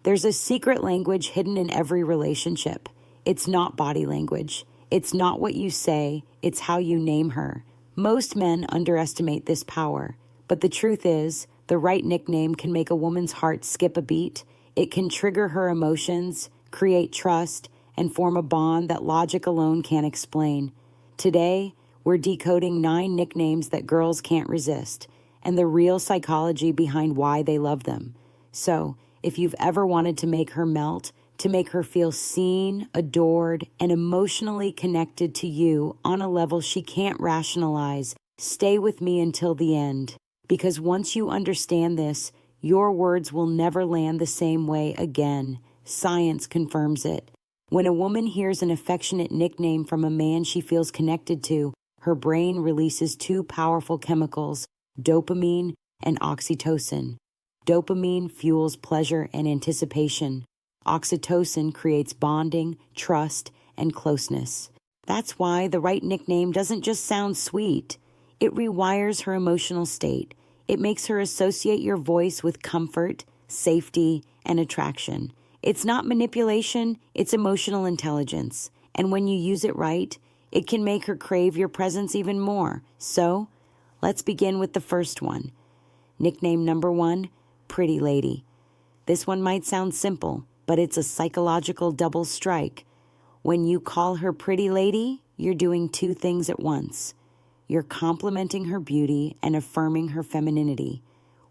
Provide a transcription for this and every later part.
There's a secret language hidden in every relationship. It's not body language. It's not what you say. It's how you name her. Most men underestimate this power. But the truth is, the right nickname can make a woman's heart skip a beat. It can trigger her emotions, create trust, and form a bond that logic alone can't explain. Today, we're decoding 9 nicknames that girls can't resist, and the real psychology behind why they love them. So, if you've ever wanted to make her melt, to make her feel seen, adored, and emotionally connected to you on a level she can't rationalize, stay with me until the end. Because once you understand this, your words will never land the same way again. Science confirms it. When a woman hears an affectionate nickname from a man she feels connected to, her brain releases 2 powerful chemicals, dopamine and oxytocin. Dopamine fuels pleasure and anticipation. Oxytocin creates bonding, trust, and closeness. That's why the right nickname doesn't just sound sweet. It rewires her emotional state. It makes her associate your voice with comfort, safety, and attraction. It's not manipulation, it's emotional intelligence. And when you use it right, it can make her crave your presence even more. So, let's begin with the first one. Nickname number 1, Pretty Lady. This one might sound simple, but it's a psychological double strike. When you call her Pretty Lady, you're doing 2 things at once. You're complimenting her beauty and affirming her femininity.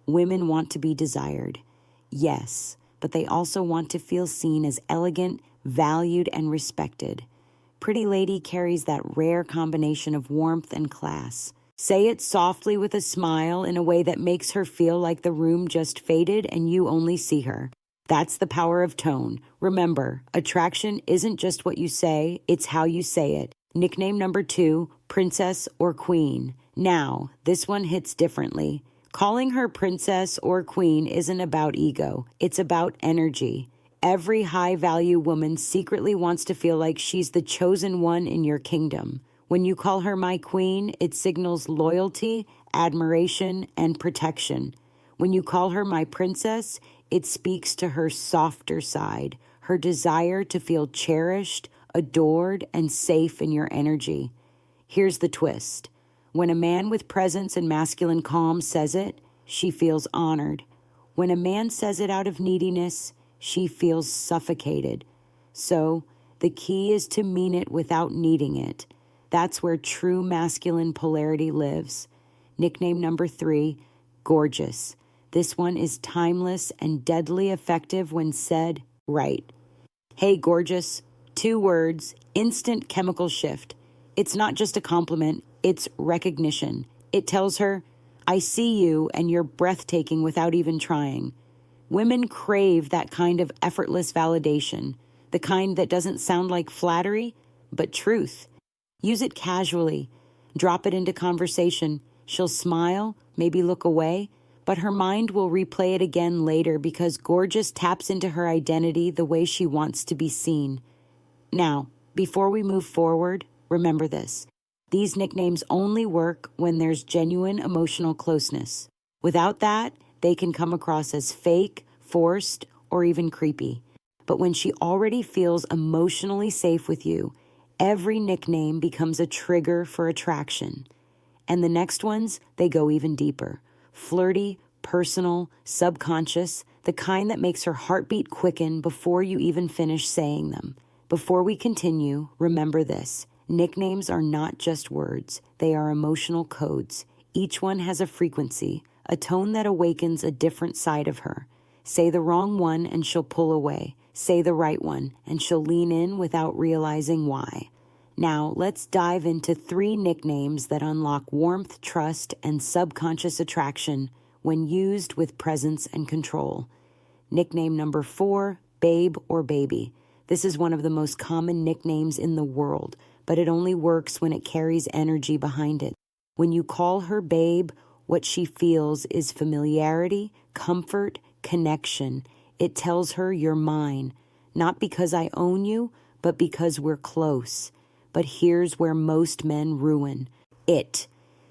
Women want to be desired. Yes, but they also want to feel seen as elegant, valued, and respected. Pretty Lady carries that rare combination of warmth and class. Say it softly with a smile in a way that makes her feel like the room just faded and you only see her. That's the power of tone. Remember, attraction isn't just what you say, it's how you say it. Nickname number 2, Princess or Queen. Now, this one hits differently. Calling her princess or queen isn't about ego. It's about energy. Every high-value woman secretly wants to feel like she's the chosen one in your kingdom. When you call her my queen, it signals loyalty, admiration, and protection. When you call her my princess, it speaks to her softer side, her desire to feel cherished, adored, and safe in your energy. Here's the twist. When a man with presence and masculine calm says it, she feels honored. When a man says it out of neediness, she feels suffocated. So, the key is to mean it without needing it. That's where true masculine polarity lives. Nickname number 3, Gorgeous. This one is timeless and deadly effective when said right. Hey, gorgeous. 2 words, instant chemical shift. It's not just a compliment, it's recognition. It tells her, I see you and you're breathtaking without even trying. Women crave that kind of effortless validation, the kind that doesn't sound like flattery, but truth. Use it casually. Drop it into conversation. She'll smile, maybe look away, but her mind will replay it again later because gorgeous taps into her identity the way she wants to be seen. Now, before we move forward, remember this. These nicknames only work when there's genuine emotional closeness. Without that, they can come across as fake, forced, or even creepy. But when she already feels emotionally safe with you, every nickname becomes a trigger for attraction. And the next ones, they go even deeper. Flirty, personal, subconscious, the kind that makes her heartbeat quicken before you even finish saying them. Before we continue, remember this. Nicknames are not just words. They are emotional codes. Each one has a frequency, a tone that awakens a different side of her. Say the wrong one and she'll pull away. Say the right one and she'll lean in without realizing why. Now, let's dive into 3 nicknames that unlock warmth, trust, and subconscious attraction when used with presence and control. Nickname number 4, Babe or Baby. This is one of the most common nicknames in the world, but it only works when it carries energy behind it. When you call her babe, what she feels is familiarity, comfort, connection. It tells her you're mine, not because I own you, but because we're close. But here's where most men ruin it.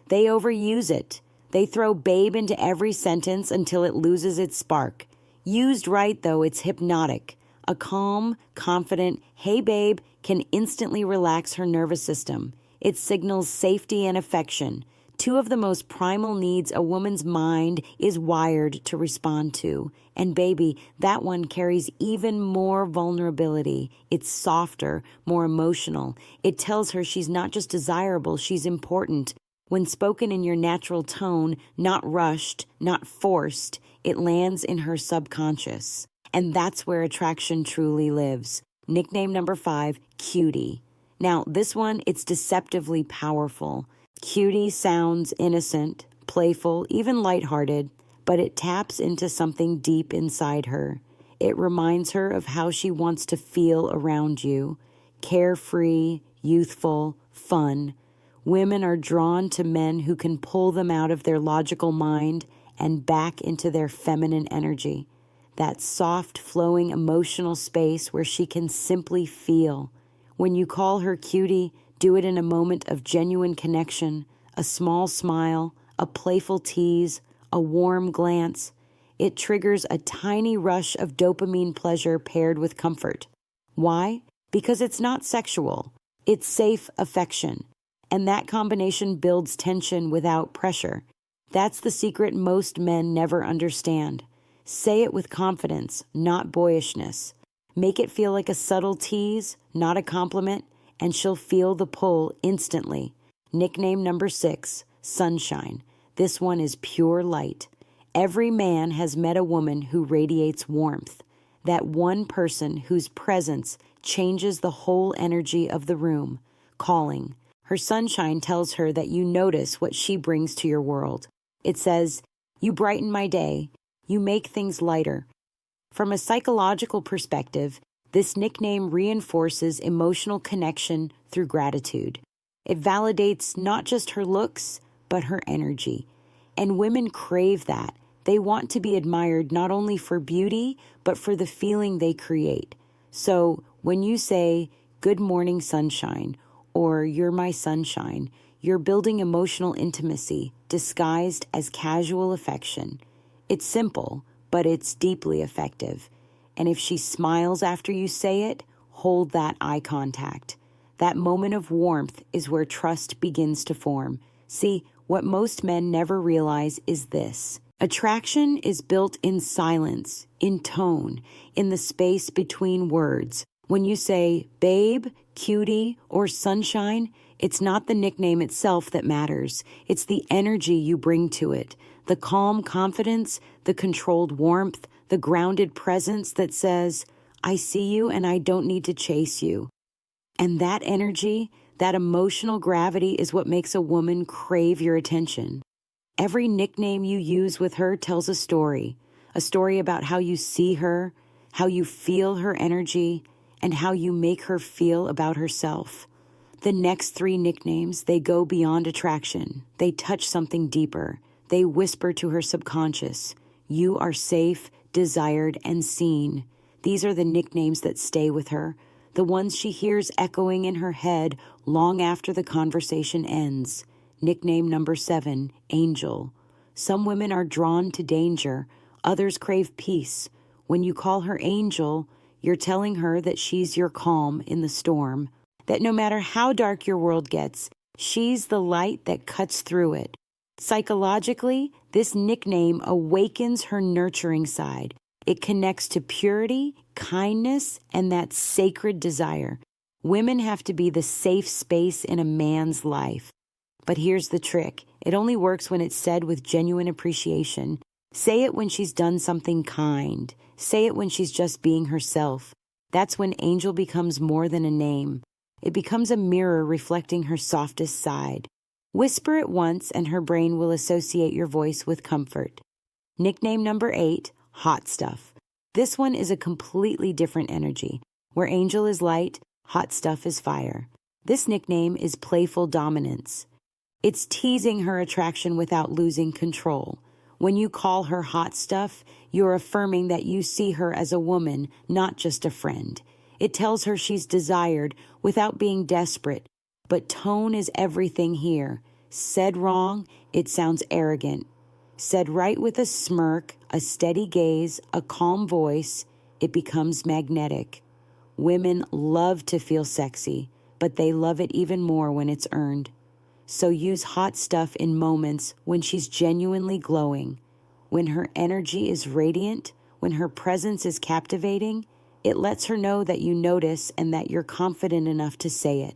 They overuse it. They throw babe into every sentence until it loses its spark. Used right, though, it's hypnotic. A calm, confident, "Hey babe," can instantly relax her nervous system. It signals safety and affection, two of the most primal needs a woman's mind is wired to respond to. And baby, that one carries even more vulnerability. It's softer, more emotional. It tells her she's not just desirable, she's important. When spoken in your natural tone, not rushed, not forced, it lands in her subconscious. And that's where attraction truly lives. Nickname number 5, Cutie. Now, this one, it's deceptively powerful. Cutie sounds innocent, playful, even lighthearted, but it taps into something deep inside her. It reminds her of how she wants to feel around you. Carefree, youthful, fun. Women are drawn to men who can pull them out of their logical mind and back into their feminine energy. That soft, flowing emotional space where she can simply feel. When you call her Cutie, do it in a moment of genuine connection, a small smile, a playful tease, a warm glance. It triggers a tiny rush of dopamine pleasure paired with comfort. Why? Because it's not sexual. It's safe affection. And that combination builds tension without pressure. That's the secret most men never understand. Say it with confidence, not boyishness. Make it feel like a subtle tease, not a compliment, and she'll feel the pull instantly. Nickname number 6, Sunshine. This one is pure light. Every man has met a woman who radiates warmth. That one person whose presence changes the whole energy of the room. Calling. Her sunshine tells her that you notice what she brings to your world. It says, "You brighten my day. You make things lighter." From a psychological perspective, this nickname reinforces emotional connection through gratitude. It validates not just her looks, but her energy. And women crave that. They want to be admired not only for beauty, but for the feeling they create. So when you say, "Good morning, sunshine," or "You're my sunshine," you're building emotional intimacy disguised as casual affection. It's simple, but it's deeply effective. And if she smiles after you say it, hold that eye contact. That moment of warmth is where trust begins to form. See, what most men never realize is this. Attraction is built in silence, in tone, in the space between words. When you say, "Babe," "Cutie," or "Sunshine," it's not the nickname itself that matters. It's the energy you bring to it. The calm confidence, the controlled warmth, the grounded presence that says, "I see you and I don't need to chase you." And that energy, that emotional gravity is what makes a woman crave your attention. Every nickname you use with her tells a story about how you see her, how you feel her energy, and how you make her feel about herself. The next 3 nicknames, they go beyond attraction. They touch something deeper. They whisper to her subconscious, "You are safe, desired, and seen." These are the nicknames that stay with her, the ones she hears echoing in her head long after the conversation ends. Nickname number 7, Angel. Some women are drawn to danger, others crave peace. When you call her Angel, you're telling her that she's your calm in the storm, that no matter how dark your world gets, she's the light that cuts through it. Psychologically, this nickname awakens her nurturing side. It connects to purity, kindness, and that sacred desire. Women have to be the safe space in a man's life. But here's the trick. It only works when it's said with genuine appreciation. Say it when she's done something kind. Say it when she's just being herself. That's when Angel becomes more than a name. It becomes a mirror reflecting her softest side. Whisper it once and her brain will associate your voice with comfort. Nickname number 8, Hot Stuff. This one is a completely different energy. Where Angel is light, Hot Stuff is fire. This nickname is playful dominance. It's teasing her attraction without losing control. When you call her Hot Stuff, you're affirming that you see her as a woman, not just a friend. It tells her she's desired without being desperate. But tone is everything here. Said wrong, it sounds arrogant. Said right with a smirk, A steady gaze, a calm voice, it becomes magnetic. Women love to feel sexy, but they love it even more when it's earned. So use hot stuff in moments when she's genuinely glowing. When her energy is radiant, when her presence is captivating, it lets her know that you notice and that you're confident enough to say it.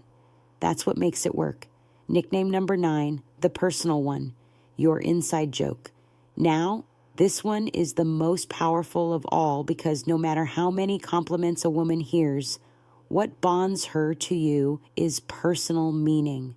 That's what makes it work. Nickname number 9, the personal one, your inside joke. Now, this one is the most powerful of all because no matter how many compliments a woman hears, what bonds her to you is personal meaning.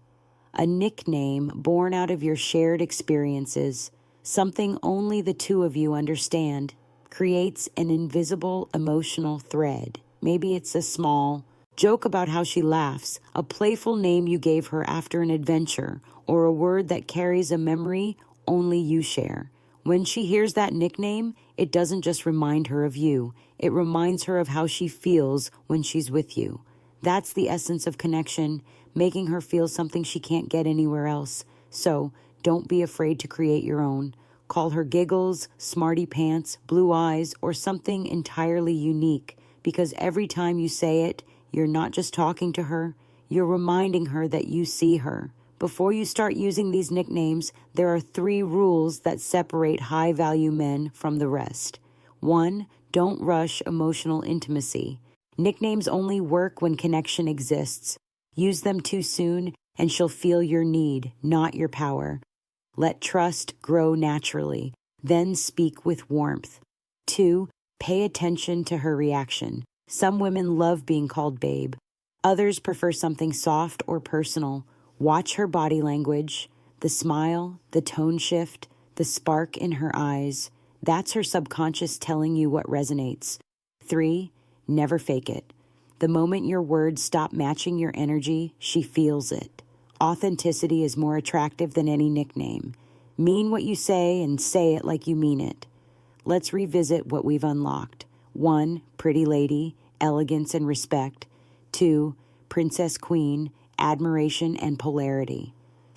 A nickname born out of your shared experiences, something only the two of you understand, creates an invisible emotional thread. Maybe it's a small joke about how she laughs, a playful name you gave her after an adventure, or a word that carries a memory only you share. When she hears that nickname, it doesn't just remind her of you, it reminds her of how she feels when she's with you. That's the essence of connection, making her feel something she can't get anywhere else. So, don't be afraid to create your own. Call her Giggles, Smarty Pants, Blue Eyes, or something entirely unique, because every time you say it, you're not just talking to her, you're reminding her that you see her. Before you start using these nicknames, there are 3 rules that separate high-value men from the rest. 1, don't rush emotional intimacy. Nicknames only work when connection exists. Use them too soon, and she'll feel your need, not your power. Let trust grow naturally, then speak with warmth. 2, pay attention to her reaction. Some women love being called babe. Others prefer something soft or personal. Watch her body language, the smile, the tone shift, the spark in her eyes. That's her subconscious telling you what resonates. 3, never fake it. The moment your words stop matching your energy, she feels it. Authenticity is more attractive than any nickname. Mean what you say and say it like you mean it. Let's revisit what we've unlocked. 1, pretty lady, elegance and respect. 2, princess queen, admiration and polarity.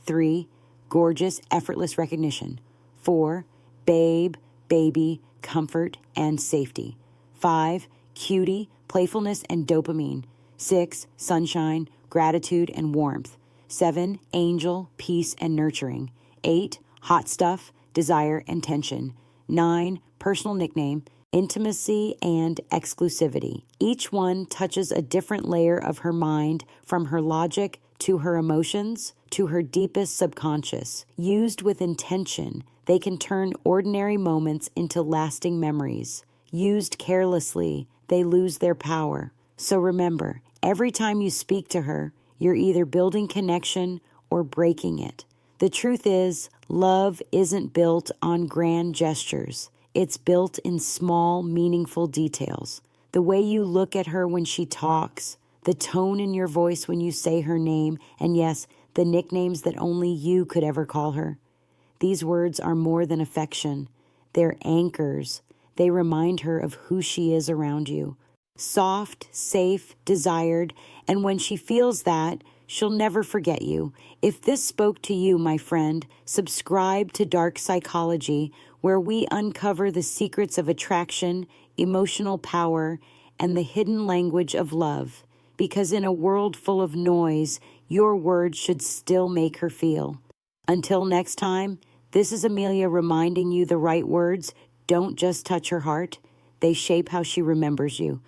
3, gorgeous, effortless recognition. 4, babe, baby, comfort and safety. 5, cutie, playfulness and dopamine. 6, sunshine, gratitude and warmth. 7, angel, peace and nurturing. 8, hot stuff, desire and tension. 9, personal nickname, intimacy and exclusivity. Each one touches a different layer of her mind, from her logic to her emotions to her deepest subconscious. Used with intention, they can turn ordinary moments into lasting memories. Used carelessly, they lose their power. So remember, every time you speak to her, you're either building connection or breaking it. The truth is, love isn't built on grand gestures. It's built in small, meaningful details. The way you look at her when she talks, the tone in your voice when you say her name, and yes, the nicknames that only you could ever call her. These words are more than affection. They're anchors. They remind her of who she is around you. Soft, safe, desired, and when she feels that, she'll never forget you. If this spoke to you, my friend, subscribe to Dark Psychology, where we uncover the secrets of attraction, emotional power, and the hidden language of love. Because in a world full of noise, your words should still make her feel. Until next time, this is Amelia reminding you the right words don't just touch her heart, they shape how she remembers you.